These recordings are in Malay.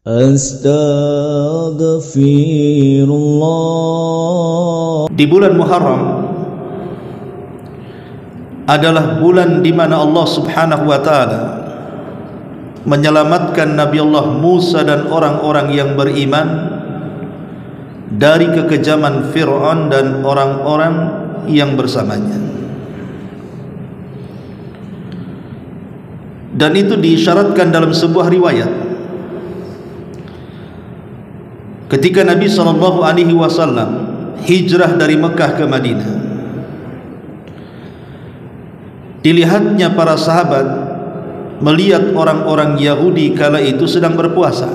Astaghfirullah. Di bulan Muharram adalah bulan di mana Allah Subhanahu wa taala menyelamatkan Nabi Allah Musa dan orang-orang yang beriman dari kekejaman Fir'aun dan orang-orang yang bersamanya. Dan itu diisyaratkan dalam sebuah riwayat ketika Nabi SAW hijrah dari Mekah ke Madinah. Dilihatnya para sahabat melihat orang-orang Yahudi kala itu sedang berpuasa.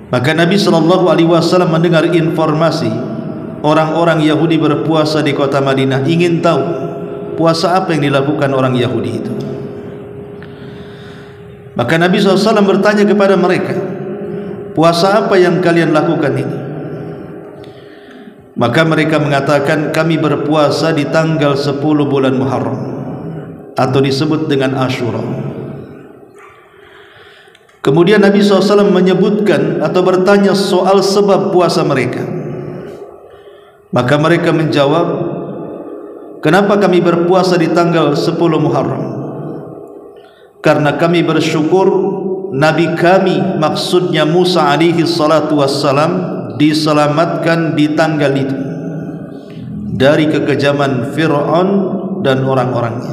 Maka Nabi SAW mendengar informasi orang-orang Yahudi berpuasa di kota Madinah, ingin tahu puasa apa yang dilakukan orang Yahudi itu. Maka Nabi SAW bertanya kepada mereka, puasa apa yang kalian lakukan ini? Maka mereka mengatakan, kami berpuasa di tanggal 10 bulan Muharram, atau disebut dengan Ashura. Kemudian Nabi SAW menyebutkan atau bertanya soal sebab puasa mereka. Maka mereka menjawab, kenapa kami berpuasa di tanggal 10 Muharram? Karena kami bersyukur Nabi kami, maksudnya Musa alaihi salatu wassalam, diselamatkan di tanggal itu dari kekejaman Fir'aun dan orang-orangnya.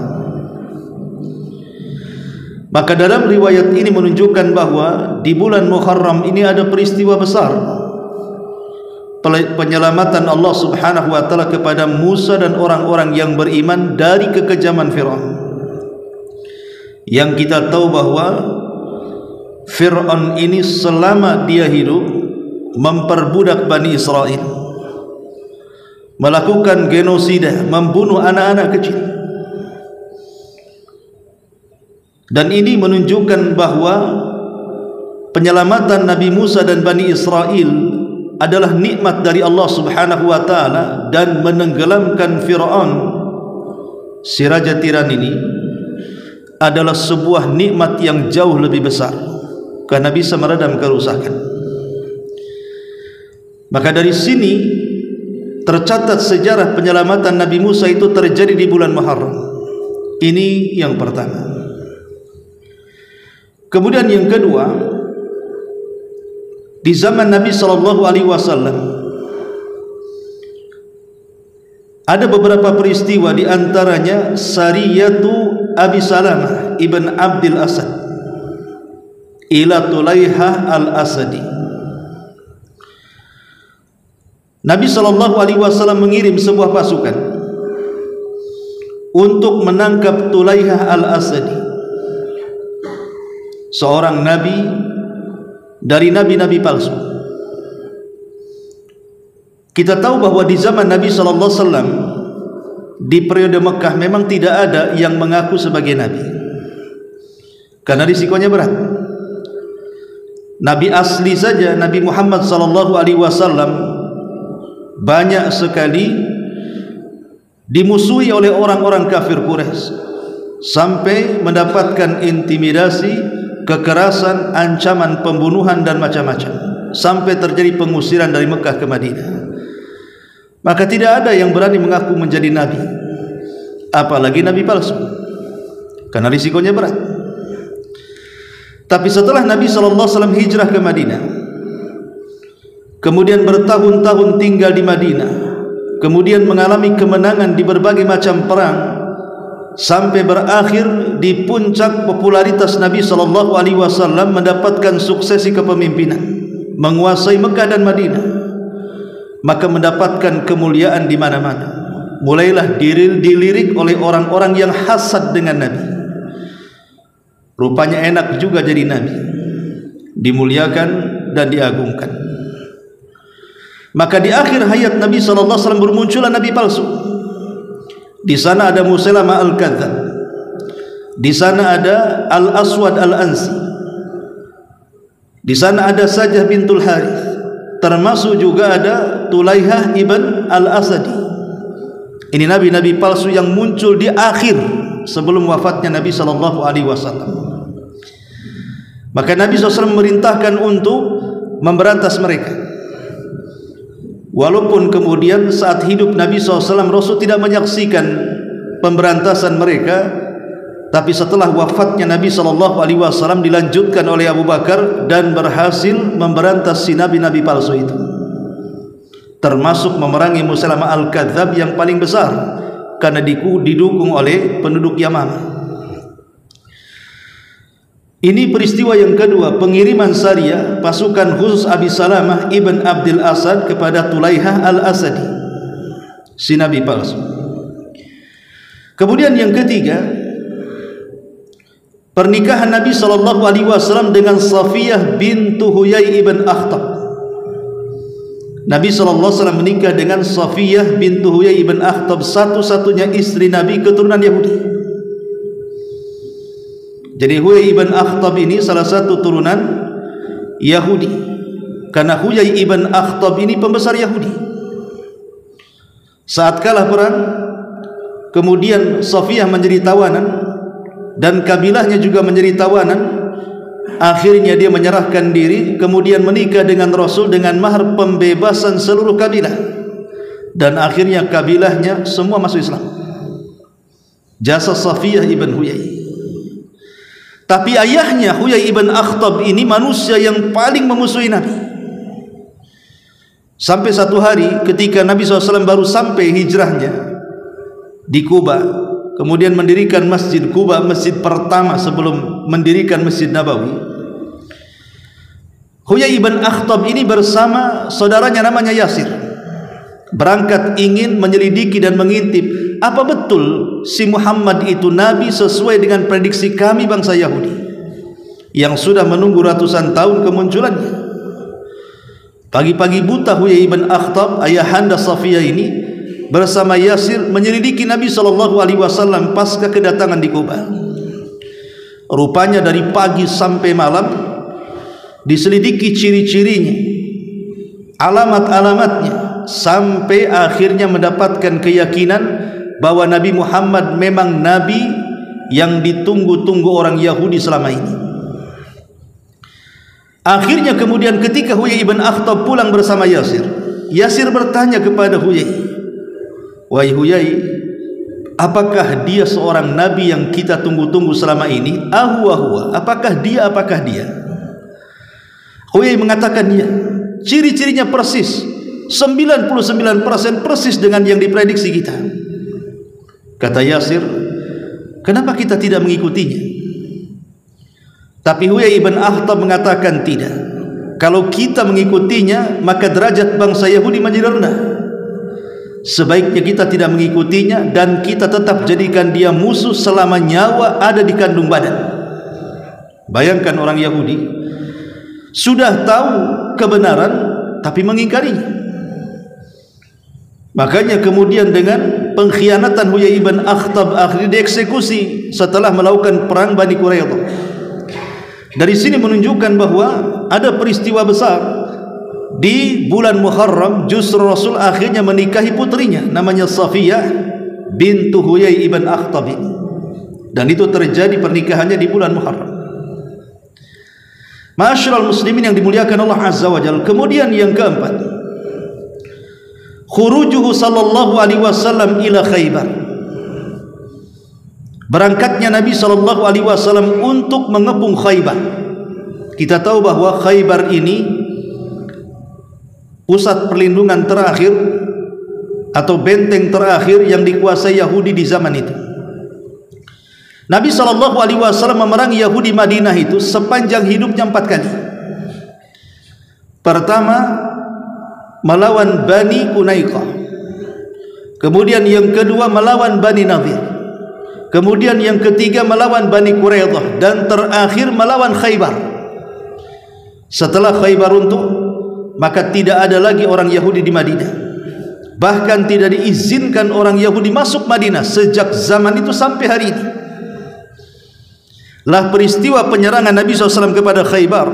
Maka dalam riwayat ini menunjukkan bahwa di bulan Muharram ini ada peristiwa besar, penyelamatan Allah Subhanahu wa taala kepada Musa dan orang-orang yang beriman dari kekejaman Fir'aun. Yang kita tahu bahwa Fir'aun ini selama dia hidup memperbudak Bani Israel, melakukan genosida, membunuh anak-anak kecil. Dan ini menunjukkan bahwa penyelamatan Nabi Musa dan Bani Israel adalah nikmat dari Allah Subhanahu wa taala, dan menenggelamkan Fir'aun si raja tiran ini adalah sebuah nikmat yang jauh lebih besar karena bisa meredam kerusakan. Maka dari sini tercatat sejarah penyelamatan Nabi Musa itu terjadi di bulan Muharram. Ini yang pertama. Kemudian yang kedua, di zaman Nabi SAW ada beberapa peristiwa, di antaranya Sariyatu Abi Salamah ibn Abdul Asad ila Tulaihah al-Asadi. Nabi SAW mengirim sebuah pasukan untuk menangkap Tulaihah al-Asadi, seorang nabi dari nabi-nabi palsu. Kita tahu bahwa di zaman Nabi SAW di periode Mekah memang tidak ada yang mengaku sebagai nabi, karena risikonya berat. Nabi asli saja, Nabi Muhammad SAW, banyak sekali dimusuhi oleh orang-orang kafir Quraisy, sampai mendapatkan intimidasi, kekerasan, ancaman pembunuhan dan macam-macam, sampai terjadi pengusiran dari Mekah ke Madinah. Maka tidak ada yang berani mengaku menjadi nabi, apalagi nabi palsu, karena risikonya berat. Tapi setelah Nabi SAW hijrah ke Madinah, kemudian bertahun-tahun tinggal di Madinah, kemudian mengalami kemenangan di berbagai macam perang, sampai berakhir di puncak popularitas Nabi SAW, mendapatkan suksesi kepemimpinan, menguasai Mekah dan Madinah. Maka mendapatkan kemuliaan di mana-mana. Mulailah dilirik oleh orang-orang yang hasad dengan Nabi. Rupanya enak juga jadi nabi, dimuliakan dan diagungkan. Maka di akhir hayat Nabi SAW bermunculan nabi palsu. Di sana ada Musailamah al-Kadzdzab, di sana ada Al-Aswad al-Ansi, di sana ada Sajah bintul Harith, termasuk juga ada Tulaihah ibn al-Asadi. Ini nabi-nabi palsu yang muncul di akhir sebelum wafatnya Nabi SAW. Maka Nabi SAW memerintahkan untuk memberantas mereka. Walaupun kemudian saat hidup Nabi SAW, Rasul tidak menyaksikan pemberantasan mereka, tapi setelah wafatnya Nabi SAW dilanjutkan oleh Abu Bakar dan berhasil memberantas si nabi-nabi palsu itu, termasuk memerangi Musailamah Al-Kadzab yang paling besar karena didukung oleh penduduk Yamamah. Ini peristiwa yang kedua, pengiriman Sariyah pasukan khusus Abi Salamah ibn Abdul Asad kepada Tulaihah al-Asadi, si nabi palsu. Kemudian yang ketiga, pernikahan Nabi SAW dengan Safiyah bintu Huyai ibn Akhtab. Nabi SAW menikah dengan Safiyah bintu Huyai ibn Akhtab, satu-satunya istri Nabi keturunan Yahudi. Jadi Huyai ibn Akhtab ini salah satu turunan Yahudi, karena Huyai ibn Akhtab ini pembesar Yahudi. Saat kalah perang, kemudian Safiyah menjadi tawanan dan kabilahnya juga menjadi tawanan. Akhirnya dia menyerahkan diri, kemudian menikah dengan Rasul dengan mahar pembebasan seluruh kabilah, dan akhirnya kabilahnya semua masuk Islam. Jasa Safiyah ibn Huyai. Tapi ayahnya Huyai ibn Akhtab ini manusia yang paling memusuhi Nabi. Sampai satu hari ketika Nabi SAW baru sampai hijrahnya di Kuba, kemudian mendirikan Masjid Kuba, masjid pertama sebelum mendirikan Masjid Nabawi, Huyai ibn Akhtab ini bersama saudaranya namanya Yasir berangkat ingin menyelidiki dan mengintip, apa betul si Muhammad itu Nabi sesuai dengan prediksi kami bangsa Yahudi yang sudah menunggu ratusan tahun kemunculannya. Pagi-pagi buta Huyai ibn Akhtab, ayahanda Safiyah ini, bersama Yasir menyelidiki Nabi SAW pasca kedatangan di Kuba. Rupanya dari pagi sampai malam diselidiki ciri-cirinya, alamat-alamatnya, sampai akhirnya mendapatkan keyakinan bahwa Nabi Muhammad memang Nabi yang ditunggu-tunggu orang Yahudi selama ini. Akhirnya kemudian ketika Huyai ibn Akhtab pulang bersama Yasir, Yasir bertanya kepada Huyai, "Wahai Huyai, apakah dia seorang Nabi yang kita tunggu-tunggu selama ini? Ahuwa, apakah dia, Huyai mengatakan dia. Ciri-cirinya persis, 99% persis dengan yang diprediksi kita. Kata Yasir, kenapa kita tidak mengikutinya? Tapi Huyai ibn Akhtab mengatakan tidak. Kalau kita mengikutinya, maka derajat bangsa Yahudi menjadi rendah. Sebaiknya kita tidak mengikutinya dan kita tetap jadikan dia musuh selama nyawa ada di kandung badan. Bayangkan orang Yahudi sudah tahu kebenaran tapi mengingkarinya. Makanya kemudian dengan pengkhianatan Huyai ibn Akhtab akhirnya dieksekusi setelah melakukan perang Bani Quraidah. Dari sini menunjukkan bahwa ada peristiwa besar di bulan Muharram, justru Rasul akhirnya menikahi putrinya namanya Safiyah bintu Huyai ibn Akhtab ini. Dan itu terjadi pernikahannya di bulan Muharram. Ma'asyiral muslimin yang dimuliakan Allah Azza wa Jalla. Kemudian yang keempat, khurujuhu sallallahu alaihi wasallam ila Khaybar. Berangkatnya Nabi sallallahu alaihi wasallam untuk mengepung Khaybar. Kita tahu bahwa Khaybar ini pusat perlindungan terakhir atau benteng terakhir yang dikuasai Yahudi di zaman itu. Nabi SAW memerangi Yahudi Madinah itu sepanjang hidupnya 4 kali. Pertama melawan Bani Qunaiqah, kemudian yang kedua melawan Bani Nadir, kemudian yang ketiga melawan Bani Quraidah, dan terakhir melawan Khaybar. Setelah Khaybar runtuh, maka tidak ada lagi orang Yahudi di Madinah. Bahkan tidak diizinkan orang Yahudi masuk Madinah sejak zaman itu sampai hari ini. Lah peristiwa penyerangan Nabi SAW kepada Khaybar,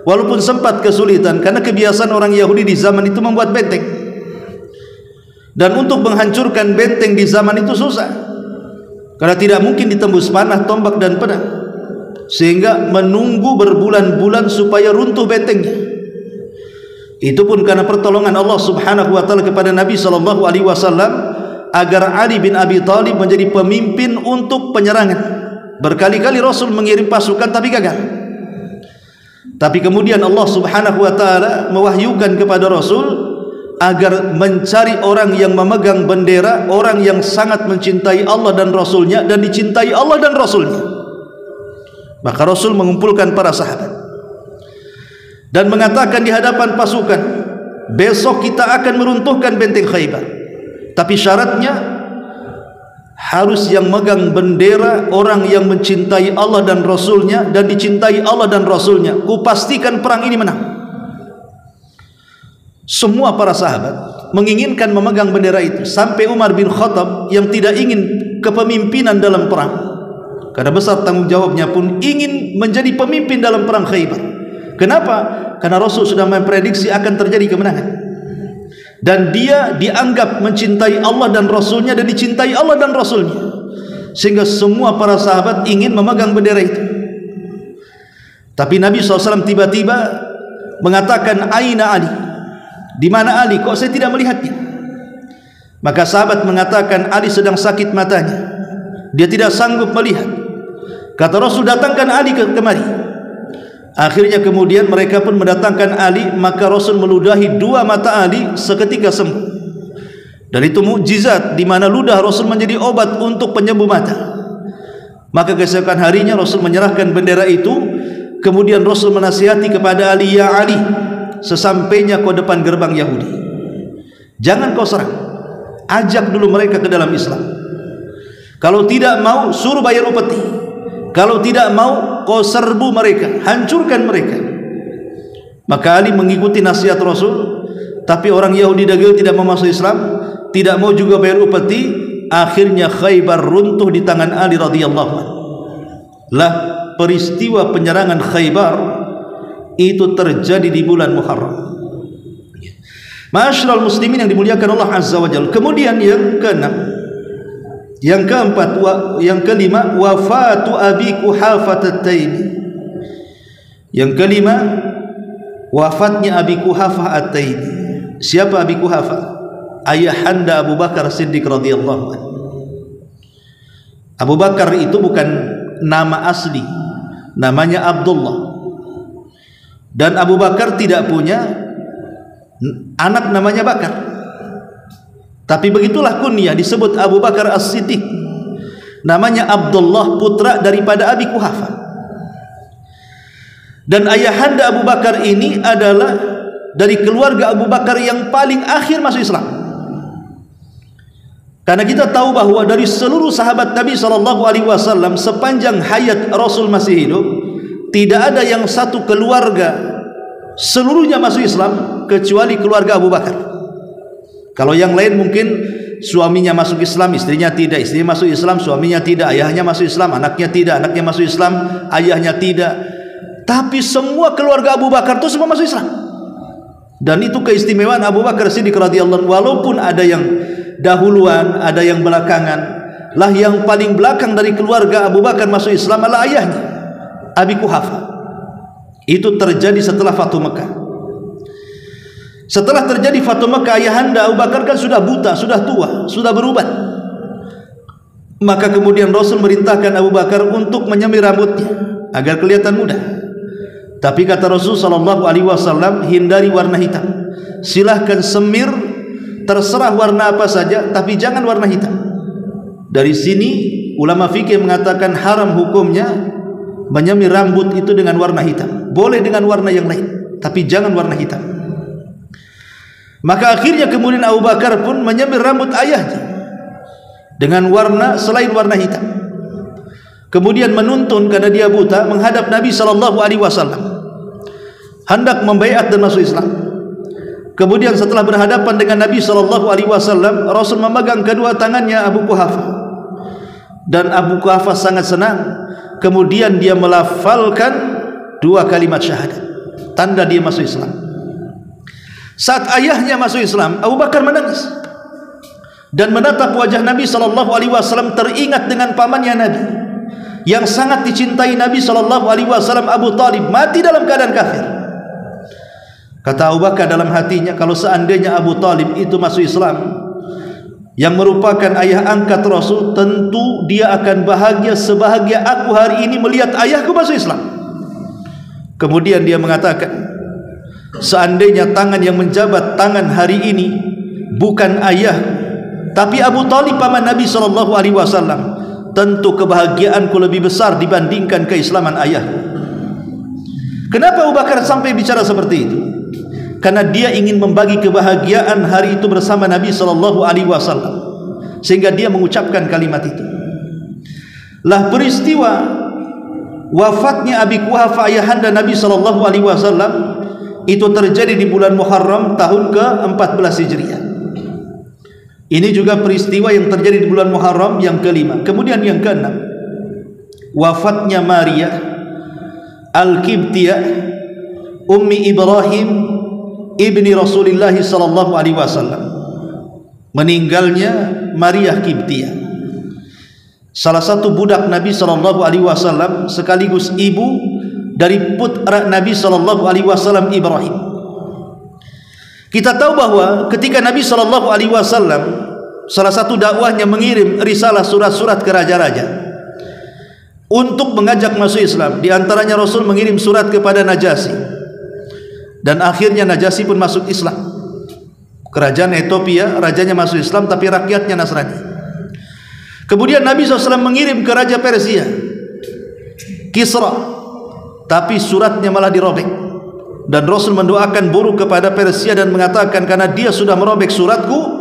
walaupun sempat kesulitan karena kebiasaan orang Yahudi di zaman itu membuat benteng, dan untuk menghancurkan benteng di zaman itu susah karena tidak mungkin ditembus panah, tombak dan pedang. sehingga menunggu berbulan-bulan supaya runtuh bentengnya. Itu pun karena pertolongan Allah Subhanahu wa taala kepada Nabi sallallahu alaihi wasallam agar Ali bin Abi Thalib menjadi pemimpin untuk penyerangan. Berkali-kali Rasul mengirim pasukan tapi gagal. Tapi kemudian Allah Subhanahu wa taala mewahyukan kepada Rasul agar mencari orang yang memegang bendera, orang yang sangat mencintai Allah dan Rasulnya dan dicintai Allah dan Rasulnya. Maka Rasul mengumpulkan para sahabat dan mengatakan di hadapan pasukan, besok kita akan meruntuhkan benteng Khaybar, tapi syaratnya harus yang megang bendera orang yang mencintai Allah dan Rasulnya dan dicintai Allah dan Rasulnya. Kupastikan perang ini menang. Semua para sahabat menginginkan memegang bendera itu, sampai Umar bin Khattab yang tidak ingin kepemimpinan dalam perang, karena besar tanggung jawabnya pun ingin menjadi pemimpin dalam perang Khaybar. Kenapa? Karena Rasul sudah memprediksi akan terjadi kemenangan, dan dia dianggap mencintai Allah dan Rasulnya dan dicintai Allah dan Rasulnya, sehingga semua para sahabat ingin memegang bendera itu. Tapi Nabi SAW tiba-tiba mengatakan, Aina Ali? Di mana Ali? Kok saya tidak melihatnya? Maka sahabat mengatakan, Ali sedang sakit matanya, dia tidak sanggup melihat. Kata Rasul, datangkan Ali kemari. Akhirnya kemudian mereka pun mendatangkan Ali, maka Rasul meludahi dua mata Ali seketika sembuh. Dan itu mukjizat di mana ludah Rasul menjadi obat untuk penyembuh mata. Maka keesokan harinya Rasul menyerahkan bendera itu. Kemudian Rasul menasihati kepada Ali, ya Ali, sesampainya kau depan gerbang Yahudi, jangan kau serang, ajak dulu mereka ke dalam Islam. Kalau tidak mau, suruh bayar upeti. Kalau tidak mau, kau serbu mereka, hancurkan mereka. Maka Ali mengikuti nasihat Rasul, tapi orang Yahudi dagil tidak mau masuk Islam, tidak mau juga bayar upeti. Akhirnya Khaybar runtuh di tangan Ali radhiyallahu anhu. Lah, peristiwa penyerangan Khaybar itu terjadi di bulan Muharram. Ma'asyiral muslimin yang dimuliakan Allah Azza wa Jalla. Kemudian yang keenam, yang keempat, yang kelima, wafatu Abi Quhafah At-Taimi. Yang kelima, wafatnya Abi Quhafah At-Taimi. Siapa Abi Quhafah? Ayahanda Abu Bakar Siddiq radhiyallahu anhu. Abu Bakar itu bukan nama asli, namanya Abdullah. Dan Abu Bakar tidak punya anak namanya Bakar, tapi begitulah kunyah disebut Abu Bakar As-Siddiq. Namanya Abdullah, putra daripada Abi Quhafah. Dan ayahanda Abu Bakar ini adalah dari keluarga Abu Bakar yang paling akhir masuk Islam. Karena kita tahu bahwa dari seluruh sahabat Nabi SAW sepanjang hayat Rasul masih hidup, tidak ada yang satu keluarga seluruhnya masuk Islam kecuali keluarga Abu Bakar. Kalau yang lain mungkin suaminya masuk Islam, istrinya tidak, istrinya masuk Islam, suaminya tidak, ayahnya masuk Islam, anaknya tidak, anaknya masuk Islam, ayahnya tidak. Tapi semua keluarga Abu Bakar itu semua masuk Islam. Dan itu keistimewaan Abu Bakar Siddiq radhiyallahu anhu. Walaupun ada yang dahuluan, ada yang belakangan, lah yang paling belakang dari keluarga Abu Bakar masuk Islam adalah ayahnya, Abi Quhafah. Itu terjadi setelah Fathu Mekah. Setelah terjadi Fathu Mekah, ayahanda Abu Bakar kan sudah buta, sudah tua, sudah berubat. Maka kemudian Rasul merintahkan Abu Bakar untuk menyemir rambutnya agar kelihatan muda. Tapi kata Rasul SAW, hindari warna hitam. Silahkan semir, terserah warna apa saja, tapi jangan warna hitam. Dari sini ulama fikih mengatakan haram hukumnya menyemir rambut itu dengan warna hitam. Boleh dengan warna yang lain, tapi jangan warna hitam. Maka akhirnya kemudian Abu Bakar pun menyemir rambut ayahnya dengan warna selain warna hitam. Kemudian menuntun karena dia buta menghadap Nabi SAW, hendak membaiat dan masuk Islam. Kemudian setelah berhadapan dengan Nabi SAW, Rasul memegang kedua tangannya Abu Quhafah, dan Abu Quhafah sangat senang. Kemudian dia melafalkan dua kalimat syahadat, tanda dia masuk Islam. Saat ayahnya masuk Islam, Abu Bakar menangis dan menatap wajah Nabi SAW, teringat dengan pamannya Nabi. yang sangat dicintai Nabi SAW, Abu Talib, mati dalam keadaan kafir. Kata Abu Bakar dalam hatinya, kalau seandainya Abu Talib itu masuk Islam, yang merupakan ayah angkat Rasul, tentu dia akan bahagia sebahagia aku hari ini melihat ayahku masuk Islam. Kemudian dia mengatakan, seandainya tangan yang menjabat tangan hari ini bukan ayah, tapi Abu Talib paman Nabi SAW, tentu kebahagiaanku lebih besar dibandingkan keislaman ayah. Kenapa Abu Bakar sampai bicara seperti itu? Karena dia ingin membagi kebahagiaan hari itu bersama Nabi SAW, sehingga dia mengucapkan kalimat itu. Lah peristiwa wafatnya Abi Quhafah ayahanda Nabi SAW itu terjadi di bulan Muharram tahun ke-14 Hijriah. Ini juga peristiwa yang terjadi di bulan Muharram yang kelima. Kemudian yang keenam, wafatnya Maria Al-Qibtiyah Ummi Ibrahim ibni Rasulullah sallallahu alaihi wasallam. Meninggalnya Maria Qibtiyah, salah satu budak Nabi sallallahu alaihi wasallam sekaligus ibu dari putra Nabi sallallahu alaihi wasallam, Ibrahim. Kita tahu bahwa ketika Nabi sallallahu alaihi wasallam salah satu dakwahnya mengirim risalah surat-surat ke raja-raja untuk mengajak masuk Islam. Di antaranya Rasul mengirim surat kepada Najasyi, dan akhirnya Najasyi pun masuk Islam. Kerajaan Ethiopia, rajanya masuk Islam tapi rakyatnya Nasrani. Kemudian Nabi SAW mengirim ke Raja Persia, Kisra, tapi suratnya malah dirobek. Dan Rasul mendoakan buruk kepada Persia dan mengatakan, karena dia sudah merobek suratku,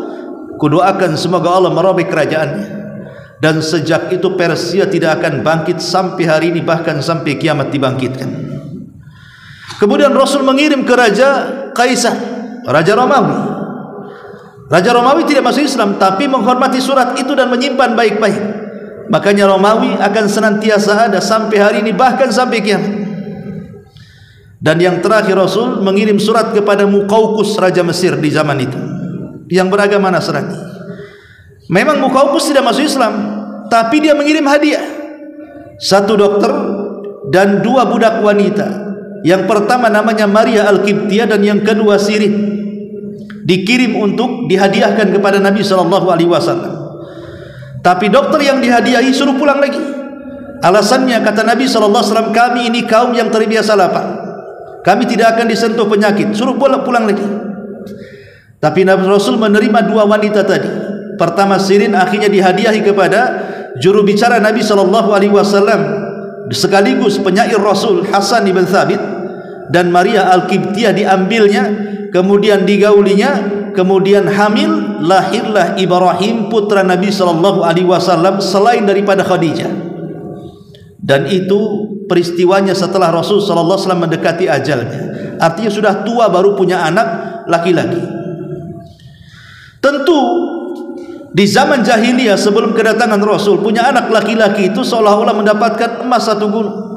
kudoakan semoga Allah merobek kerajaannya. Dan sejak itu Persia tidak akan bangkit sampai hari ini, bahkan sampai kiamat dibangkitkan. Kemudian Rasul mengirim ke Raja Kaisar, Raja Romawi. Raja Romawi tidak masuk Islam, tapi menghormati surat itu dan menyimpan baik-baik. Makanya Romawi akan senantiasa ada sampai hari ini, bahkan sampai kiamat. Dan yang terakhir Rasul mengirim surat kepada Muqawqis, Raja Mesir di zaman itu, yang beragama Nasrani. Memang Muqawqis tidak masuk Islam, tapi dia mengirim hadiah, satu dokter dan dua budak wanita. Yang pertama namanya Maria Al-Qibtiyah dan yang kedua Sirin, dikirim untuk dihadiahkan kepada Nabi SAW. Tapi dokter yang dihadiahi suruh pulang lagi. Alasannya, kata Nabi SAW, kami ini kaum yang terbiasa lapar, kami tidak akan disentuh penyakit, suruh pulang lagi. Tapi Nabi Rasul menerima dua wanita tadi. Pertama Sirin akhirnya dihadiahi kepada juru bicara Nabi SAW sekaligus penyair Rasul, Hasan ibn Thabit. Dan Maria Al-Qibtiyah diambilnya, kemudian digaulinya, kemudian hamil, lahirlah Ibrahim putra Nabi SAW selain daripada Khadijah. Dan itu peristiwanya setelah Rasul SAW mendekati ajalnya, artinya sudah tua baru punya anak laki-laki. Tentu di zaman jahiliyah sebelum kedatangan Rasul, punya anak laki-laki itu seolah-olah mendapatkan emas satu gunung.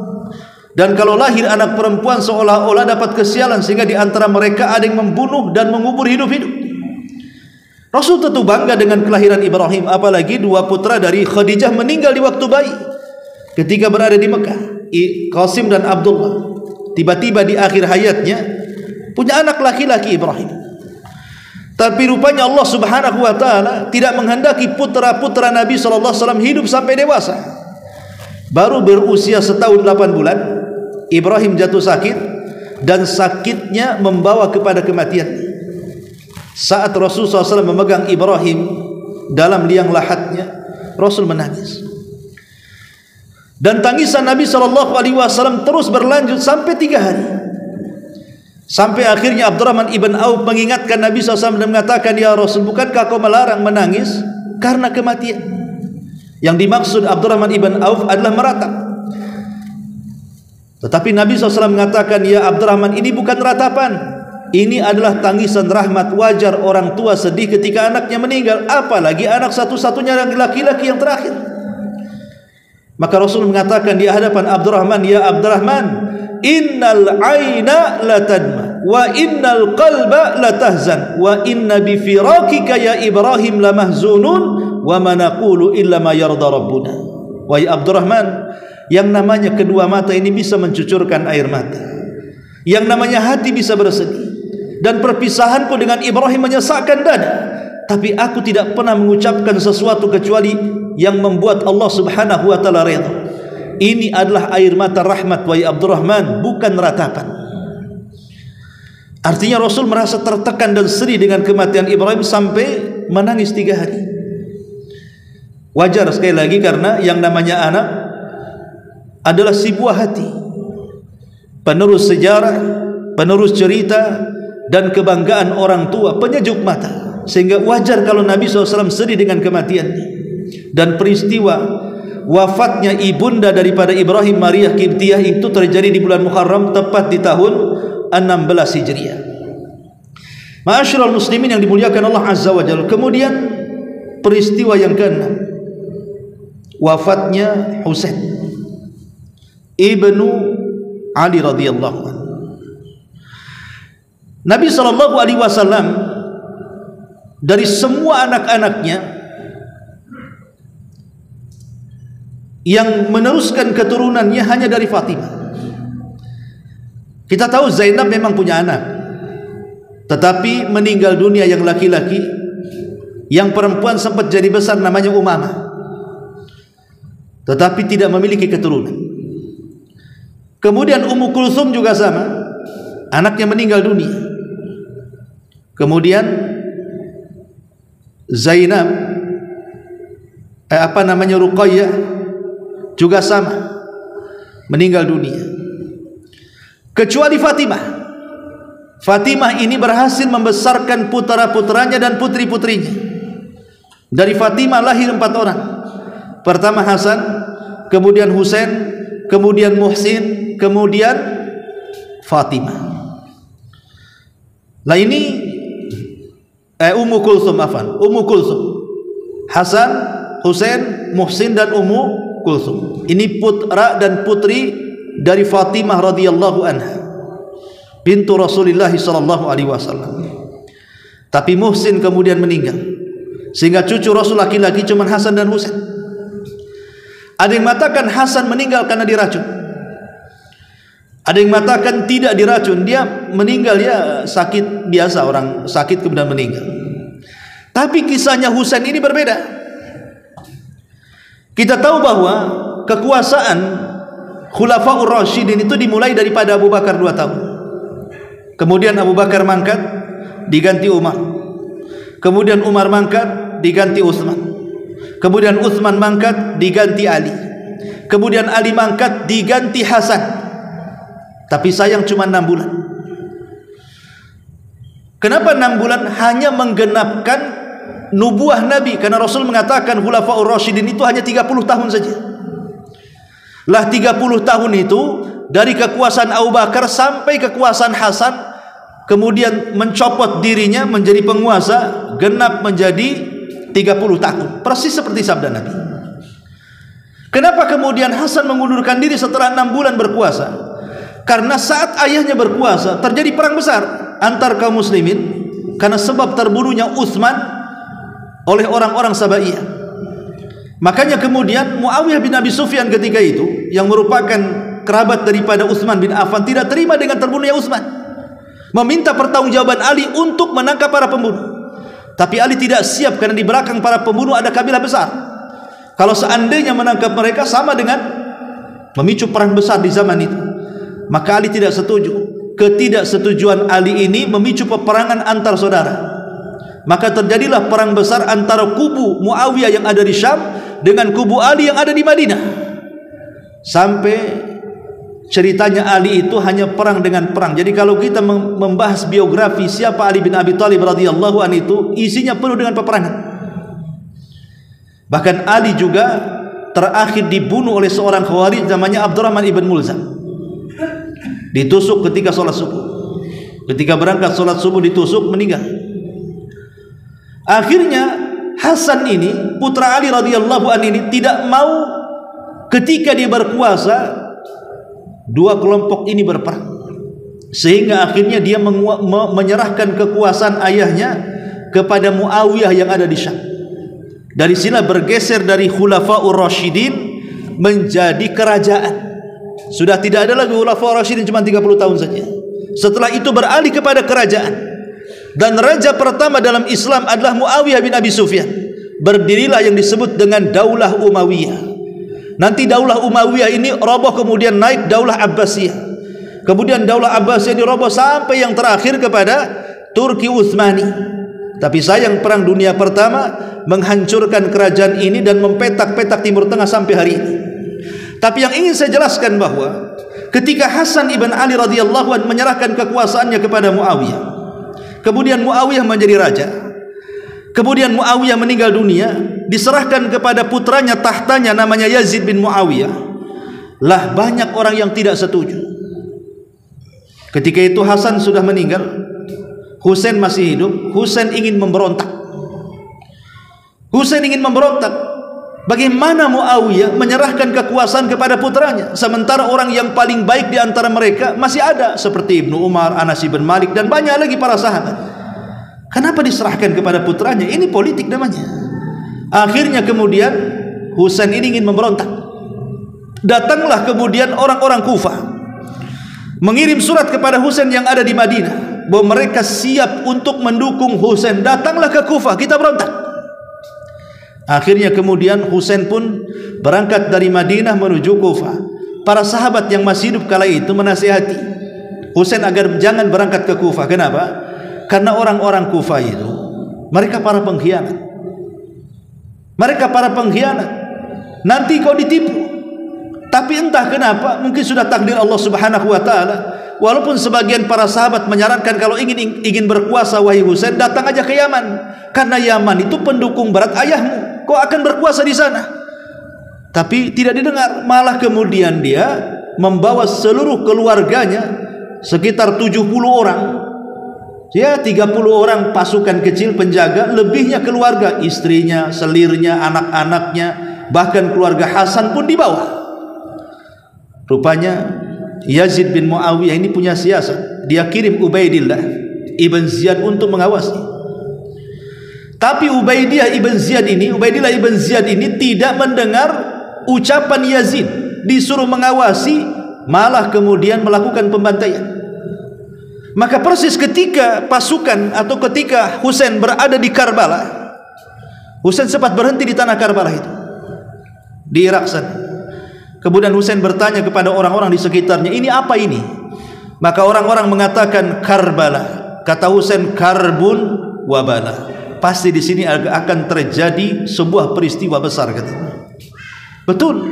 Dan kalau lahir anak perempuan seolah-olah dapat kesialan, sehingga di antara mereka ada yang membunuh dan mengubur hidup-hidup. Rasul tentu bangga dengan kelahiran Ibrahim, apalagi dua putra dari Khadijah meninggal di waktu bayi ketika berada di Mekah, Qasim dan Abdullah. Tiba-tiba di akhir hayatnya punya anak laki-laki Ibrahim. Tapi rupanya Allah Subhanahu wa taala tidak menghendaki putra-putra Nabi SAW hidup sampai dewasa. Baru berusia setahun 8 bulan Ibrahim jatuh sakit, dan sakitnya membawa kepada kematian. Saat Rasulullah SAW memegang Ibrahim dalam liang lahatnya, Rasul menangis. Dan tangisan Nabi SAW terus berlanjut sampai 3 hari. Sampai akhirnya Abdurrahman ibn Auf mengingatkan Nabi SAW dan mengatakan, ya Rasul, bukankah kau melarang menangis karena kematian? Yang dimaksud Abdurrahman ibn Auf adalah meratap. Tetapi Nabi SAW mengatakan, ya Abdurrahman, ini bukan ratapan, ini adalah tangisan rahmat. Wajar orang tua sedih ketika anaknya meninggal, apalagi anak satu-satunya laki-laki yang terakhir. Maka Rasul mengatakan di hadapan Abdurrahman, ya Abdurrahman, innal aina la tadma wa innal qalba la tahzan wa inna bi firakika ya Ibrahim la mahzunun wa ma naqulu illa ma yarda rabbuna. Wahai Abdurrahman, yang namanya kedua mata ini bisa mencucurkan air mata, yang namanya hati bisa bersedih, dan perpisahanku dengan Ibrahim menyesakkan dada, tapi aku tidak pernah mengucapkan sesuatu kecuali yang membuat Allah Subhanahu wa taala redha. Ini adalah air mata rahmat wahai Abdurrahman, bukan ratapan. Artinya Rasul merasa tertekan dan sedih dengan kematian Ibrahim sampai menangis 3 hari. Wajar sekali lagi, karena yang namanya anak adalah si buah hati, penerus sejarah, penerus cerita, dan kebanggaan orang tua, penyejuk mata. Sehingga wajar kalau Nabi SAW sedih dengan kematiannya. Dan peristiwa wafatnya ibunda daripada Ibrahim, Maria Qibtiyah, itu terjadi di bulan Muharram, tepat di tahun 16 Hijriah. Ma'asyiral muslimin yang dimuliakan Allah Azza wa Jalla. Kemudian peristiwa yang ke-6, wafatnya Husain ibnu Ali radhiyallahu anhu. Nabi SAW dari semua anak-anaknya yang meneruskan keturunannya hanya dari Fatimah. Kita tahu Zainab memang punya anak, tetapi meninggal dunia yang laki-laki. Yang perempuan sempat jadi besar namanya Umamah, tetapi tidak memiliki keturunan. Kemudian Ummu Kulsum juga sama, anaknya meninggal dunia. Kemudian Zainab Ruqayyah juga sama, meninggal dunia. Kecuali Fatimah. Fatimah ini berhasil membesarkan putra-putranya dan putri-putrinya. Dari Fatimah lahir 4 orang. Pertama Hasan, kemudian Husain, kemudian Muhsin, kemudian Fatimah. Lah ini Ummu Kulsum, Ummu Kulsum, Hasan, Husain, Muhsin, dan Ummu Kulsum. Ini putra dan putri dari Fatimah radhiyallahu anha, bintu Rasulullah sallallahu alaihi wasallam. Tapi Muhsin kemudian meninggal, sehingga cucu Rasul laki-laki cuma Hasan dan Husain. Ada yang mengatakan Hasan meninggal karena diracun, ada yang mengatakan tidak diracun, dia meninggal ya sakit biasa, orang sakit kemudian meninggal. Tapi kisahnya Husain ini berbeda. Kita tahu bahwa kekuasaan Khulafaur Rasyidin itu dimulai daripada Abu Bakar 2 tahun. Kemudian Abu Bakar mangkat, diganti Umar. Kemudian Umar mangkat, diganti Utsman. Kemudian Utsman mangkat, diganti Ali. Kemudian Ali mangkat, diganti Hasan. Tapi sayang cuma 6 bulan. Kenapa 6 bulan? Hanya menggenapkan nubuah Nabi, karena Rasul mengatakan Khulafaur Rasyidin itu hanya 30 tahun saja. Lah 30 tahun itu dari kekuasaan Abu Bakar sampai kekuasaan Hasan, kemudian mencopot dirinya menjadi penguasa, genap menjadi 30 tahun, persis seperti sabda Nabi. Kenapa kemudian Hasan mengundurkan diri setelah 6 bulan berkuasa? Karena saat ayahnya berkuasa terjadi perang besar antar kaum muslimin, karena sebab terbunuhnya Utsman oleh orang-orang Sabaiyah. Makanya kemudian Muawiyah bin Abi Sufyan ketika itu, yang merupakan kerabat daripada Utsman bin Affan, tidak terima dengan terbunuhnya Utsman, meminta pertanggungjawaban Ali untuk menangkap para pembunuh. Tapi Ali tidak siap, karena di belakang para pembunuh ada kabilah besar. Kalau seandainya menangkap mereka sama dengan memicu perang besar di zaman itu. Maka Ali tidak setuju. Ketidaksetujuan Ali ini memicu peperangan antar saudara. Maka terjadilah perang besar antara kubu Muawiyah yang ada di Syam dengan kubu Ali yang ada di Madinah. Sampai ceritanya Ali itu hanya perang dengan perang. Jadi kalau kita membahas biografi siapa Ali bin Abi Thalib radhiyallahu anhu, itu isinya penuh dengan peperangan. Bahkan Ali juga terakhir dibunuh oleh seorang Khawarij namanya Abdurrahman ibn Mulzam. Ditusuk ketika sholat subuh. Ketika berangkat sholat subuh ditusuk, meninggal. Akhirnya Hasan ini, putra Ali radhiyallahu anhu ini, tidak mau ketika dia berkuasa dua kelompok ini berperang, sehingga akhirnya dia menyerahkan kekuasaan ayahnya kepada Muawiyah yang ada di Syam. Dari sini bergeser dari Khulafaur Rasyidin menjadi kerajaan. Sudah tidak ada lagi Khulafaur Rasyidin cuma 30 tahun saja. Setelah itu beralih kepada kerajaan. Dan raja pertama dalam Islam adalah Muawiyah bin Abi Sufyan. Berdirilah yang disebut dengan Daulah Umayyah. Nanti Daulah Umayyah ini roboh, kemudian naik Daulah Abbasiyah. Kemudian Daulah Abbasiyah ini roboh sampai yang terakhir kepada Turki Utsmani. Tapi sayang Perang Dunia Pertama menghancurkan kerajaan ini dan mempetak-petak Timur Tengah sampai hari ini. Tapi yang ingin saya jelaskan bahwa ketika Hasan ibn Ali radhiyallahu anhu menyerahkan kekuasaannya kepada Muawiyah, kemudian Muawiyah menjadi raja, kemudian Muawiyah meninggal dunia, diserahkan kepada putranya tahtanya namanya Yazid bin Muawiyah, lah banyak orang yang tidak setuju. Ketika itu Hasan sudah meninggal, Husain masih hidup. Husain ingin memberontak. Bagaimana Muawiyah menyerahkan kekuasaan kepada putranya, sementara orang yang paling baik di antara mereka masih ada, seperti Ibnu Umar, Anas bin Malik, dan banyak lagi para sahabat. Kenapa diserahkan kepada putranya? Ini politik namanya. Akhirnya kemudian Husain ini ingin memberontak. Datanglah kemudian orang-orang Kufah mengirim surat kepada Husain yang ada di Madinah bahwa mereka siap untuk mendukung Husain. Datanglah ke Kufah, kita berontak. Akhirnya kemudian Husain pun berangkat dari Madinah menuju Kufah. Para sahabat yang masih hidup kala itu menasihati Husain agar jangan berangkat ke Kufah. Kenapa? Karena orang-orang Kufah itu mereka para pengkhianat. Nanti kau ditipu. Tapi entah kenapa, mungkin sudah takdir Allah Subhanahu wa taala. Walaupun sebagian para sahabat menyarankan kalau ingin berkuasa wahai Husain, datang aja ke Yaman. Karena Yaman itu pendukung berat ayahmu. Kau akan berkuasa di sana. Tapi tidak didengar, malah kemudian dia membawa seluruh keluarganya, sekitar 70 orang. Ya, 30 orang pasukan kecil penjaga, lebihnya keluarga, istrinya, selirnya, anak-anaknya, bahkan keluarga Hasan pun dibawa. Rupanya Yazid bin Muawiyah ini punya siasat. Dia kirim Ubaidillah ibn Ziyad untuk mengawasi. Tapi Ubaidillah ibn Ziyad ini tidak mendengar ucapan Yazid, disuruh mengawasi, malah kemudian melakukan pembantaian. Maka persis ketika pasukan atau ketika Husain berada di Karbala, Husain sempat berhenti di tanah Karbala itu, di Irak sana. Kemudian Husain bertanya kepada orang-orang di sekitarnya, ini apa ini? Maka orang-orang mengatakan Karbala. Kata Husain, karbun wabala. Pasti di sini akan terjadi sebuah peristiwa besar, katanya. Betul.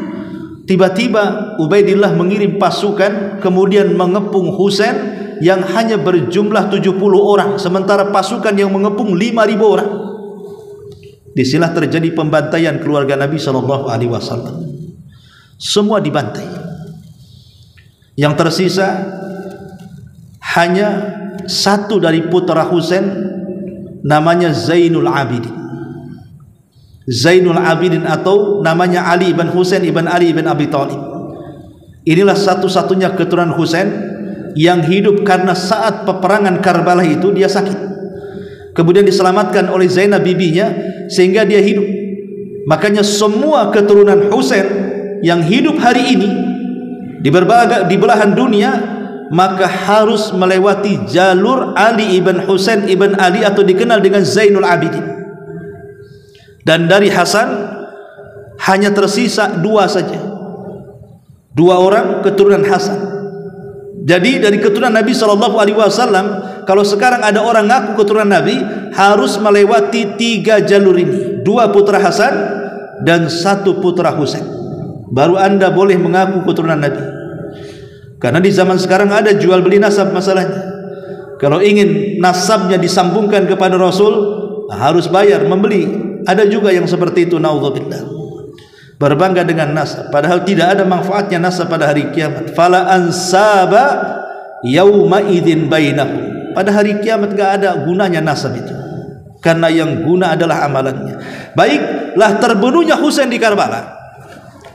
Tiba-tiba Ubaidillah mengirim pasukan kemudian mengepung Husain yang hanya berjumlah 70 orang, sementara pasukan yang mengepung 5.000 orang. Disinilah terjadi pembantaian keluarga Nabi SAW. Semua dibantai. Yang tersisa hanya satu dari putra Husain, namanya Zainul Abidin. Zainul Abidin atau namanya Ali ibn Husain ibn Ali ibn Abi Thalib. Inilah satu-satunya keturunan Husain yang hidup, karena saat peperangan Karbala itu dia sakit. Kemudian diselamatkan oleh Zainab bibinya sehingga dia hidup. Makanya semua keturunan Husain yang hidup hari ini di belahan dunia, maka harus melewati jalur Ali ibn Husain ibn Ali atau dikenal dengan Zainul Abidin. Dan dari Hasan hanya tersisa 2 saja, 2 orang keturunan Hasan. Jadi dari keturunan Nabi SAW, kalau sekarang ada orang ngaku keturunan Nabi, harus melewati 3 jalur ini, 2 putra Hasan dan 1 putra Husain, baru anda boleh mengaku keturunan Nabi. Karena di zaman sekarang ada jual beli nasab masalahnya. Kalau ingin nasabnya disambungkan kepada Rasul, harus bayar, membeli. Ada juga yang seperti itu, naudzubillah. Berbangga dengan nasab, padahal tidak ada manfaatnya nasab pada hari kiamat. Fala ansaba yauma idzin bainahum. Pada hari kiamat enggak ada gunanya nasab itu. Karena yang guna adalah amalannya. Baiklah, terbunuhnya Husain di Karbala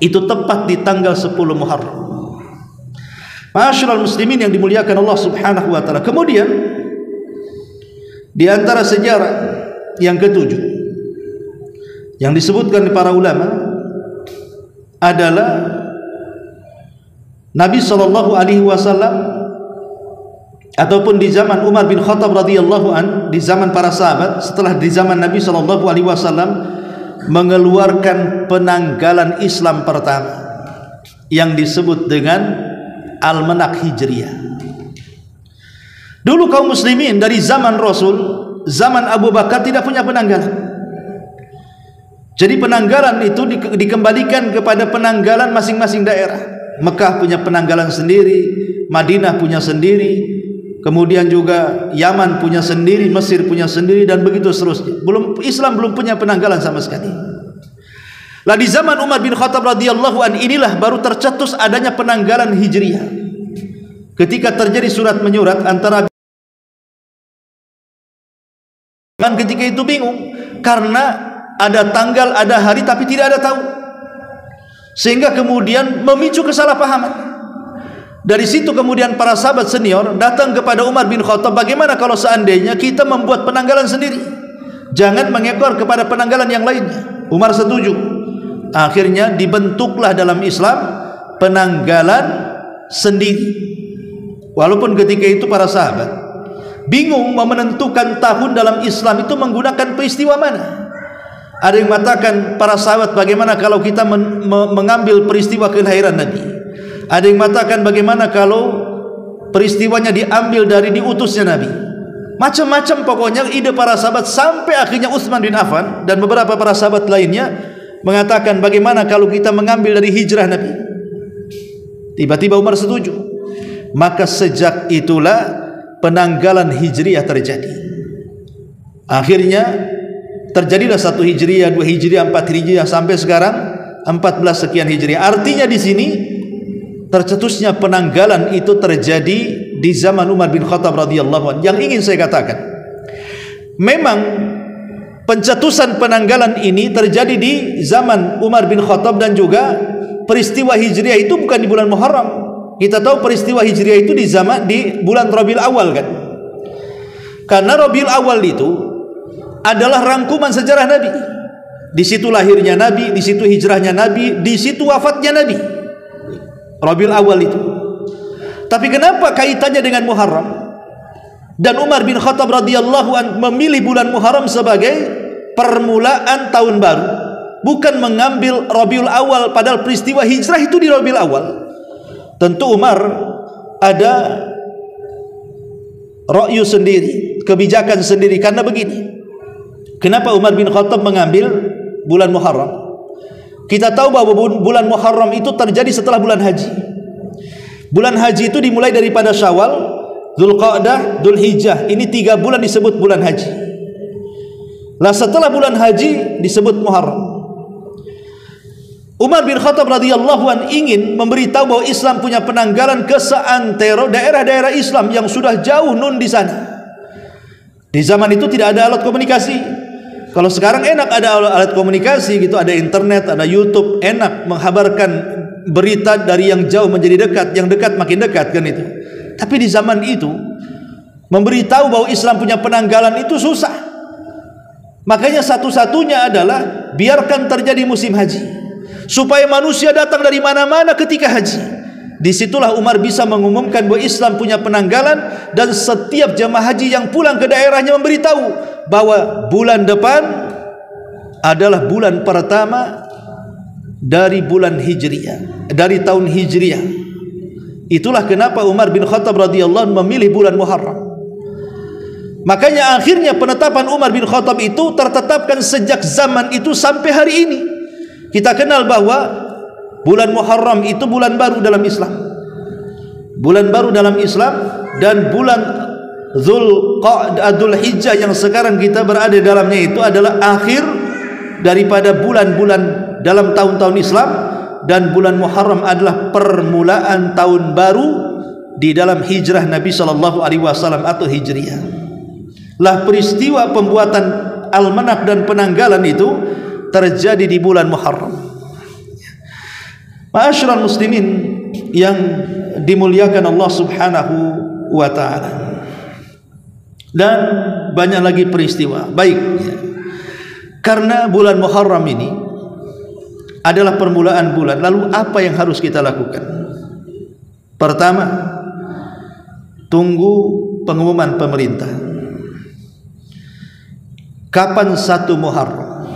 itu tepat di tanggal 10 Muharram. Ma'asyiral muslimin yang dimuliakan Allah Subhanahu wa taala. Kemudian di antara sejarah yang ketujuh yang disebutkan oleh para ulama, adalah Nabi SAW ataupun di zaman Umar bin Khattab radhiyallahu an, di zaman para sahabat, setelah di zaman Nabi SAW mengeluarkan penanggalan Islam pertama yang disebut dengan Almanak Hijriyah. Dulu kaum muslimin dari zaman Rasul, zaman Abu Bakar tidak punya penanggalan. Jadi penanggalan itu dikembalikan kepada penanggalan masing-masing daerah. Mekah punya penanggalan sendiri, Madinah punya sendiri, kemudian juga Yaman punya sendiri, Mesir punya sendiri, dan begitu seterusnya. Islam belum punya penanggalan sama sekali. Lah di zaman Umar bin Khattab radhiyallahu an inilah baru tercetus adanya penanggalan Hijriyah. Ketika terjadi surat menyurat antara, ketika itu bingung karena ada tanggal, ada hari tapi tidak ada tahu, sehingga kemudian memicu kesalahpahaman. Dari situ kemudian para sahabat senior datang kepada Umar bin Khattab, bagaimana kalau seandainya kita membuat penanggalan sendiri, jangan mengekor kepada penanggalan yang lainnya. Umar setuju. Akhirnya dibentuklah dalam Islam penanggalan sendiri. Walaupun ketika itu para sahabat bingung mau menentukan tahun dalam Islam itu menggunakan peristiwa mana. Ada yang mengatakan para sahabat, bagaimana kalau kita mengambil peristiwa kelahiran Nabi. Ada yang mengatakan bagaimana kalau peristiwanya diambil dari diutusnya Nabi. Macam-macam pokoknya ide para sahabat, sampai akhirnya Utsman bin Affan dan beberapa para sahabat lainnya mengatakan bagaimana kalau kita mengambil dari hijrah Nabi. Tiba-tiba Umar setuju. Maka sejak itulah penanggalan Hijriyah terjadi. Akhirnya terjadilah 1 Hijriyah, 2 Hijriyah, 4 Hijriyah, sampai sekarang 14 sekian Hijriyah. Artinya di sini tercetusnya penanggalan itu terjadi di zaman Umar bin Khattab radhiyallahu anhu. Yang ingin saya katakan, memang pencetusan penanggalan ini terjadi di zaman Umar bin Khattab, dan juga peristiwa Hijriyah itu bukan di bulan Muharram. Kita tahu peristiwa Hijriyah itu di bulan Rabiul Awal kan. Karena Rabiul Awal itu adalah rangkuman sejarah Nabi. Di situ lahirnya Nabi, di situ hijrahnya Nabi, di situ wafatnya Nabi. Rabiul Awal itu. Tapi kenapa kaitannya dengan Muharram? Dan Umar bin Khattab radhiyallahu an memilih bulan Muharram sebagai permulaan tahun baru, bukan mengambil Rabiul Awal, padahal peristiwa hijrah itu di Rabiul Awal. Tentu Umar ada ra'yu sendiri, kebijakan sendiri. Karena begini, kenapa Umar bin Khattab mengambil bulan Muharram? Kita tahu bahwa bulan Muharram itu terjadi setelah bulan haji. Bulan haji itu dimulai daripada Syawal, Dzulqa'dah, Dzulhijjah. Ini 3 bulan disebut bulan haji. Lah setelah bulan haji disebut Muharram. Umar bin Khattab radhiyallahu an ingin memberitahu bahwa Islam punya penanggalan ke seantero daerah-daerah Islam yang sudah jauh nun di sana. Di zaman itu tidak ada alat komunikasi. Kalau sekarang enak ada alat komunikasi gitu, ada internet, ada YouTube, enak menghabarkan berita dari yang jauh menjadi dekat, yang dekat makin dekat kan itu. Tapi di zaman itu memberitahu bahwa Islam punya penanggalan itu susah. Makanya satu-satunya adalah biarkan terjadi musim haji, supaya manusia datang dari mana-mana ketika haji. Disitulah Umar bisa mengumumkan bahwa Islam punya penanggalan, dan setiap jamaah haji yang pulang ke daerahnya memberitahu bahwa bulan depan adalah bulan pertama dari bulan Hijriyah, dari tahun Hijriyah. Itulah kenapa Umar bin Khattab radhiyallahu anhu memilih bulan Muharram. Makanya akhirnya penetapan Umar bin Khattab itu tertetapkan sejak zaman itu sampai hari ini. Kita kenal bahwa bulan Muharram itu bulan baru dalam Islam. Bulan baru dalam Islam, dan bulan Dzulhijjah yang sekarang kita berada dalamnya itu adalah akhir daripada bulan-bulan dalam tahun-tahun Islam, dan bulan Muharram adalah permulaan tahun baru di dalam hijrah Nabi sallallahu alaihi wasallam atau Hijriyah. Lah peristiwa pembuatan almanak dan penanggalan itu terjadi di bulan Muharram. Ma'asyiral muslimin yang dimuliakan Allah Subhanahu wa taala. Dan banyak lagi peristiwa. Baik. Karena bulan Muharram ini adalah permulaan bulan. Lalu apa yang harus kita lakukan? Pertama, tunggu pengumuman pemerintah. Kapan 1 Muharram?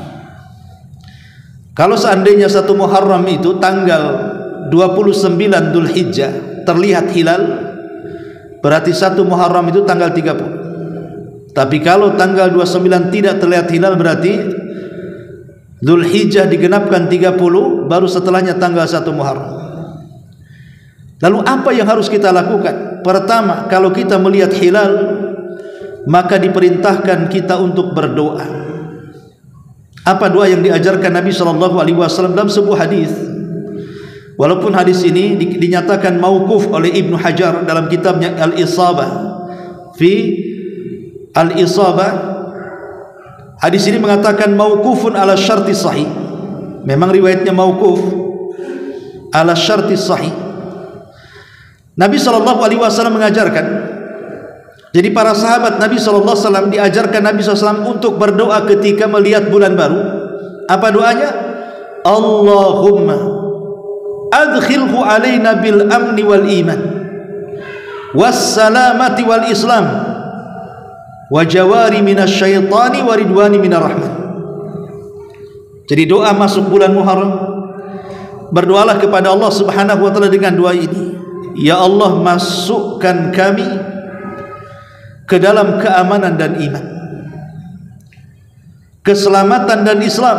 Kalau seandainya 1 Muharram itu tanggal 29 Dzulhijjah terlihat hilal, berarti 1 Muharram itu tanggal 30. Tapi kalau tanggal 29 tidak terlihat hilal, berarti Dzulhijjah digenapkan 30, baru setelahnya tanggal 1 Muharram. Lalu apa yang harus kita lakukan? Pertama, kalau kita melihat hilal, maka diperintahkan kita untuk berdoa. Apa doa yang diajarkan Nabi SAW dalam sebuah hadis? Walaupun hadis ini dinyatakan mauquf oleh Ibnu Hajar dalam kitabnya Al-Isabah fi Al-Isabah. Hadis ini mengatakan mauqufun ala syarti sahih. Memang riwayatnya mauquf ala syarti sahih. Nabi SAW mengajarkan, jadi para sahabat Nabi SAW diajarkan Nabi SAW untuk berdoa ketika melihat bulan baru. Apa doanya? Allahumma adkhilhu alaina bil amni wal iman was salamati wal islam wa jawari minasyaitani wa ridwani minar rahman. Jadi doa masuk bulan Muharram, berdoalah kepada Allah Subhanahu wa taala dengan doa ini. Ya Allah, masukkan kami ke dalam keamanan dan iman, keselamatan dan Islam,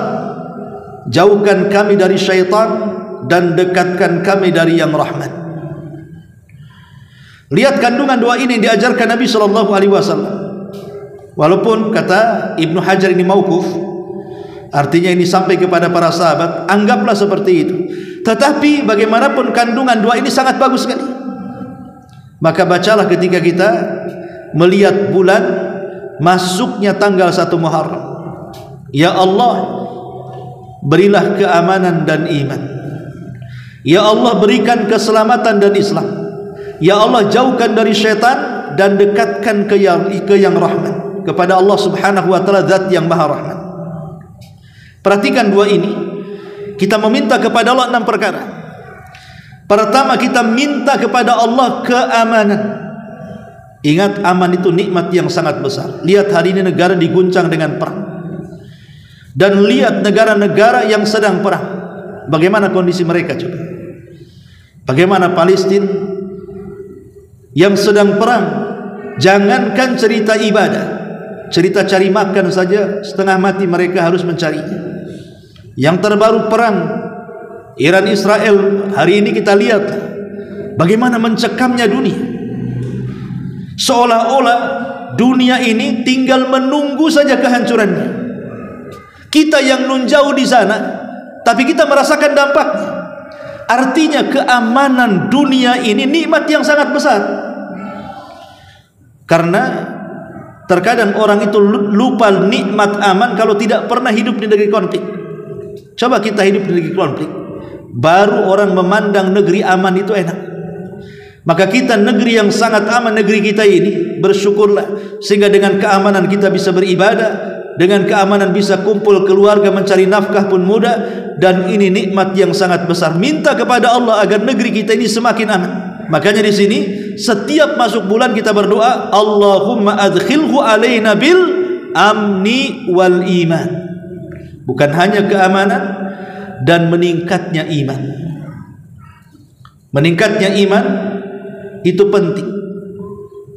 jauhkan kami dari syaitan dan dekatkan kami dari yang rahman. Lihat kandungan doa ini yang diajarkan Nabi SAW. Walaupun kata Ibnu Hajar ini mauquf, artinya ini sampai kepada para sahabat, anggaplah seperti itu. Tetapi bagaimanapun kandungan doa ini sangat bagus sekali. Maka bacalah ketika kita melihat bulan masuknya tanggal 1 Muharram. Ya Allah, berilah keamanan dan iman. Ya Allah, berikan keselamatan dan Islam. Ya Allah, jauhkan dari syaitan dan dekatkan ke yang rahman, kepada Allah Subhanahu wa taala, zat yang maha rahman. Perhatikan dua ini. Kita meminta kepada Allah 6 perkara. Pertama, kita minta kepada Allah keamanan. Ingat, aman itu nikmat yang sangat besar. Lihat hari ini negara diguncang dengan perang. Dan lihat negara-negara yang sedang perang, bagaimana kondisi mereka coba. Bagaimana Palestina yang sedang perang, jangankan cerita ibadah, cerita cari makan saja setengah mati mereka harus mencarinya. Yang terbaru perang Iran Israel, hari ini kita lihat bagaimana mencekamnya dunia. Seolah-olah dunia ini tinggal menunggu saja kehancurannya. Kita yang nun jauh di sana, tapi kita merasakan dampaknya. Artinya keamanan dunia ini nikmat yang sangat besar. Karena terkadang orang itu lupa nikmat aman kalau tidak pernah hidup di negeri konflik. Coba kita hidup di negeri konflik, baru orang memandang negeri aman itu enak. Maka kita negeri yang sangat aman, negeri kita ini, bersyukurlah, sehingga dengan keamanan kita bisa beribadah, dengan keamanan bisa kumpul keluarga, mencari nafkah pun mudah. Dan ini nikmat yang sangat besar. Minta kepada Allah agar negeri kita ini semakin aman. Makanya di sini setiap masuk bulan kita berdoa, Allahumma adkhilhu alaina bil amni wal iman. Bukan hanya keamanan dan meningkatnya iman. Meningkatnya iman itu penting.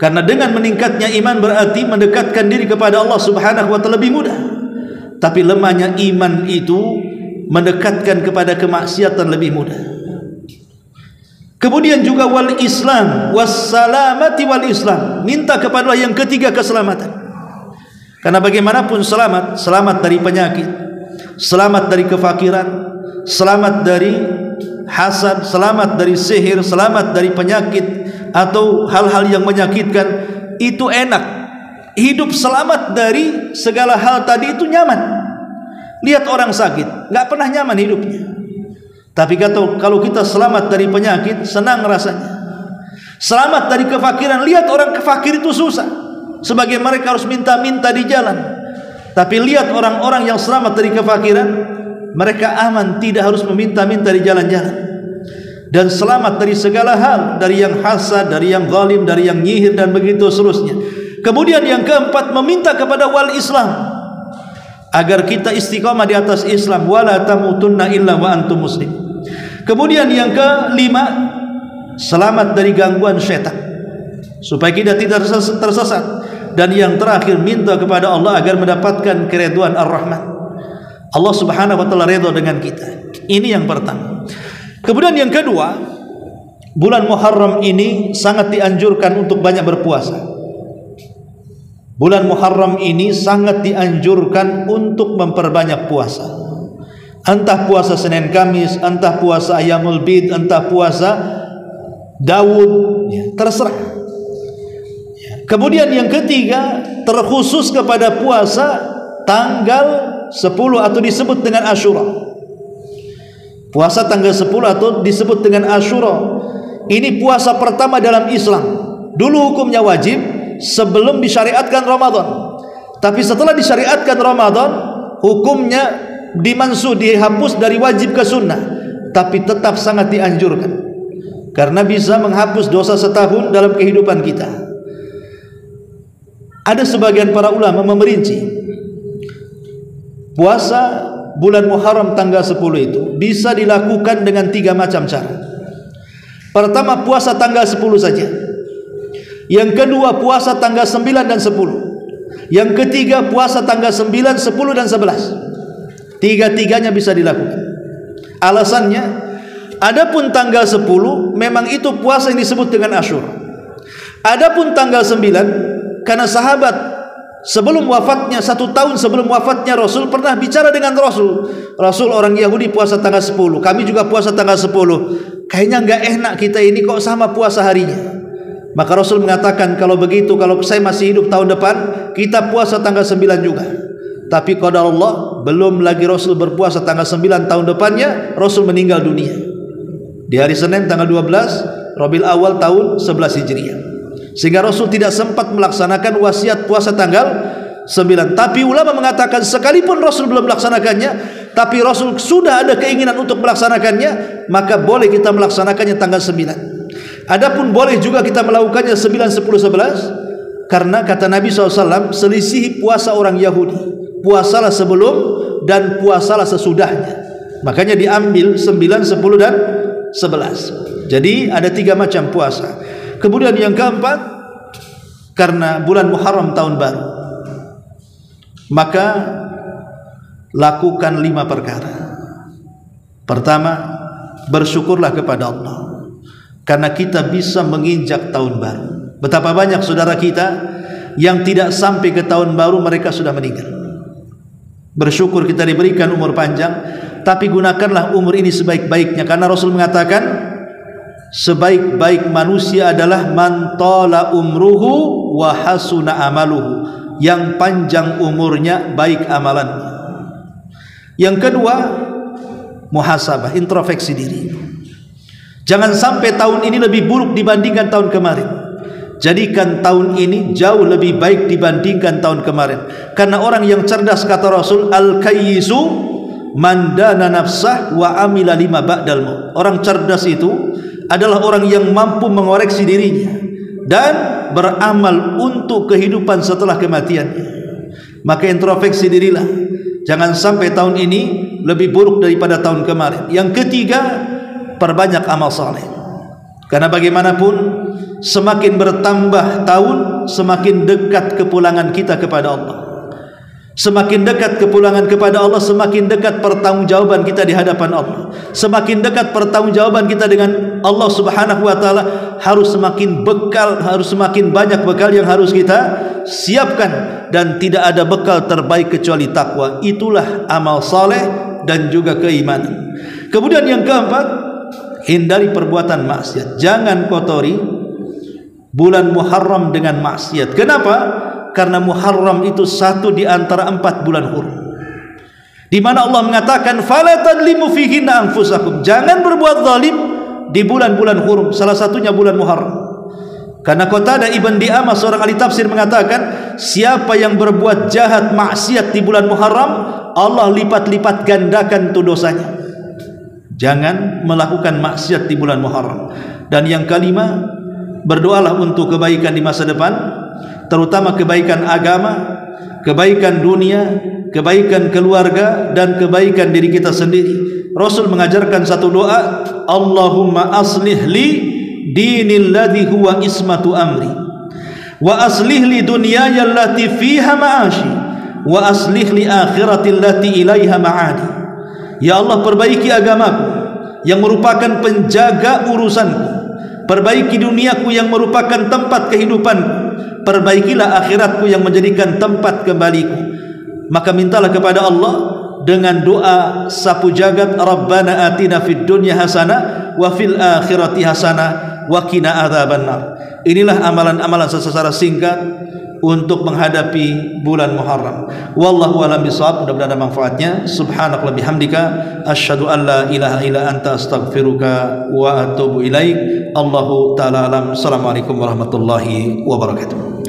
Karena dengan meningkatnya iman berarti mendekatkan diri kepada Allah Subhanahu wa taala lebih mudah. Tapi lemahnya iman itu mendekatkan kepada kemaksiatan lebih mudah. Kemudian juga wal Islam, wassalamati wal Islam. Minta kepada Allah yang ketiga, keselamatan. Karena bagaimanapun selamat dari penyakit, selamat dari kefakiran, selamat dari hasad, selamat dari sihir, selamat dari penyakit atau hal-hal yang menyakitkan, itu enak. Hidup selamat dari segala hal tadi itu nyaman. Lihat orang sakit, nggak pernah nyaman hidupnya. Tapi kalau kita selamat dari penyakit, senang rasanya. Selamat dari kefakiran, lihat orang kefakir itu susah. Sebagian mereka harus minta-minta di jalan. Tapi lihat orang-orang yang selamat dari kefakiran, mereka aman, tidak harus meminta-minta di jalan-jalan, dan selamat dari segala hal, dari yang hasad, dari yang zalim, dari yang nyihir, dan begitu seterusnya. Kemudian yang keempat, meminta kepada wali Islam agar kita istiqamah di atas Islam, wala tamutunna illa wa antum muslim. Kemudian yang kelima, selamat dari gangguan syaitan supaya kita tidak tersesat. Dan yang terakhir, minta kepada Allah agar mendapatkan keridhaan Ar-Rahman. Allah Subhanahu wa taala ridha dengan kita. Ini yang pertama. Kemudian yang kedua, bulan Muharram ini sangat dianjurkan untuk banyak berpuasa. Bulan Muharram ini sangat dianjurkan untuk memperbanyak puasa. Entah puasa Senin Kamis, entah puasa Ayyamul Bid, entah puasa Daud, ya, terserah. Kemudian yang ketiga, terkhusus kepada puasa tanggal 10 atau disebut dengan Asyura. Puasa tanggal 10 atau disebut dengan Asyura. Ini puasa pertama dalam Islam. Dulu hukumnya wajib sebelum disyariatkan Ramadan. Tapi setelah disyariatkan Ramadan, hukumnya dimansuh, dihapus dari wajib ke sunnah. Tapi tetap sangat dianjurkan, karena bisa menghapus dosa setahun dalam kehidupan kita. Ada sebagian para ulama memerinci puasa bulan Muharram tanggal 10 itu bisa dilakukan dengan 3 macam cara. Pertama, puasa tanggal 10 saja. Yang kedua, puasa tanggal 9 dan 10. Yang ketiga, puasa tanggal 9, 10 dan 11. Tiga-tiganya bisa dilakukan. Alasannya, adapun tanggal 10 memang itu puasa yang disebut dengan Asyura. Adapun tanggal 9, karena sahabat sebelum wafatnya, 1 tahun sebelum wafatnya Rasul, pernah bicara dengan Rasul. Rasul, orang Yahudi puasa tanggal 10, kami juga puasa tanggal 10. Kayaknya enggak enak kita ini kok sama puasa harinya. Maka Rasul mengatakan, kalau begitu, kalau saya masih hidup tahun depan, kita puasa tanggal 9 juga. Tapi qadar Allah, belum lagi Rasul berpuasa tanggal 9 tahun depannya, Rasul meninggal dunia di hari Senin tanggal 12 Rabiul Awal tahun 11 Hijriah. Sehingga Rasul tidak sempat melaksanakan wasiat puasa tanggal 9. Tapi ulama mengatakan, sekalipun Rasul belum melaksanakannya, tapi Rasul sudah ada keinginan untuk melaksanakannya, maka boleh kita melaksanakannya tanggal 9. Adapun boleh juga kita melakukannya 9, 10, 11, karena kata Nabi SAW, selisih puasa orang Yahudi, puasalah sebelum dan puasalah sesudahnya. Makanya diambil 9, 10 dan 11. Jadi ada 3 macam puasa. Kemudian yang keempat, karena bulan Muharram tahun baru, maka lakukan 5 perkara. Pertama, bersyukurlah kepada Allah, karena kita bisa menginjak tahun baru. Betapa banyak saudara kita yang tidak sampai ke tahun baru mereka sudah meninggal. Bersyukur kita diberikan umur panjang, tapi gunakanlah umur ini sebaik-baiknya, karena Rasul mengatakan, sebaik-baik manusia adalah man tala umruhu wa hasuna amaluhu, yang panjang umurnya, baik amalannya. Yang kedua, muhasabah, introspeksi diri. Jangan sampai tahun ini lebih buruk dibandingkan tahun kemarin. Jadikan tahun ini jauh lebih baik dibandingkan tahun kemarin. Karena orang yang cerdas, kata Rasul, al-kayyisu man dana nafsah wa amila lima ba'dal maut. Orang cerdas itu adalah orang yang mampu mengoreksi dirinya dan beramal untuk kehidupan setelah kematiannya. Maka introspeksi dirilah, jangan sampai tahun ini lebih buruk daripada tahun kemarin. Yang ketiga, perbanyak amal saleh. Karena bagaimanapun semakin bertambah tahun, semakin dekat kepulangan kita kepada Allah. Semakin dekat kepulangan kepada Allah, semakin dekat pertanggungjawaban kita di hadapan Allah. Semakin dekat pertanggungjawaban kita dengan Allah Subhanahu wa taala, harus semakin banyak bekal yang harus kita siapkan, dan tidak ada bekal terbaik kecuali takwa. Itulah amal saleh dan juga keimanan. Kemudian yang keempat, hindari perbuatan maksiat. Jangan kotori bulan Muharram dengan maksiat. Kenapa? Karena Muharram itu satu di antara 4 bulan hurum, di mana Allah mengatakan, fala tadlimu fihinna anfusakum. Jangan berbuat zalim di bulan-bulan hurum, salah satunya bulan Muharram. Karena Qatadah Ibn Di'amah seorang ahli tafsir mengatakan, siapa yang berbuat jahat maksiat di bulan Muharram, Allah lipat-lipat gandakan itu dosanya. Jangan melakukan maksiat di bulan Muharram. Dan yang kelima, berdoalah untuk kebaikan di masa depan, terutama kebaikan agama, kebaikan dunia, kebaikan keluarga, dan kebaikan diri kita sendiri. Rasul mengajarkan satu doa, Allahumma aslih li dinil ladzi huwa ismatu amri, wa aslih li dunyaya allati fiha ma'ashi, wa aslih li akhirati allati ilaiha ma'adi. Ya Allah, perbaiki agamaku yang merupakan penjaga urusanku, perbaiki duniaku yang merupakan tempat kehidupanku, perbaikilah akhiratku yang menjadikan tempat kembaliku. Maka mintalah kepada Allah dengan doa sapu jagat, Rabbana atina fid dunya hasanah wa fil akhirati hasanah wa qina adzabannar. Inilah amalan-amalan secara singkat untuk menghadapi bulan Muharram. Wallahu a'lam bishawab. Mudah-mudahan ada manfaatnya. Subhanakallahumma bihamdika asyhadu an la ilaha illa anta astaghfiruka wa atubu ilaik. Allahu ta'ala alam. Assalamualaikum warahmatullahi wabarakatuh.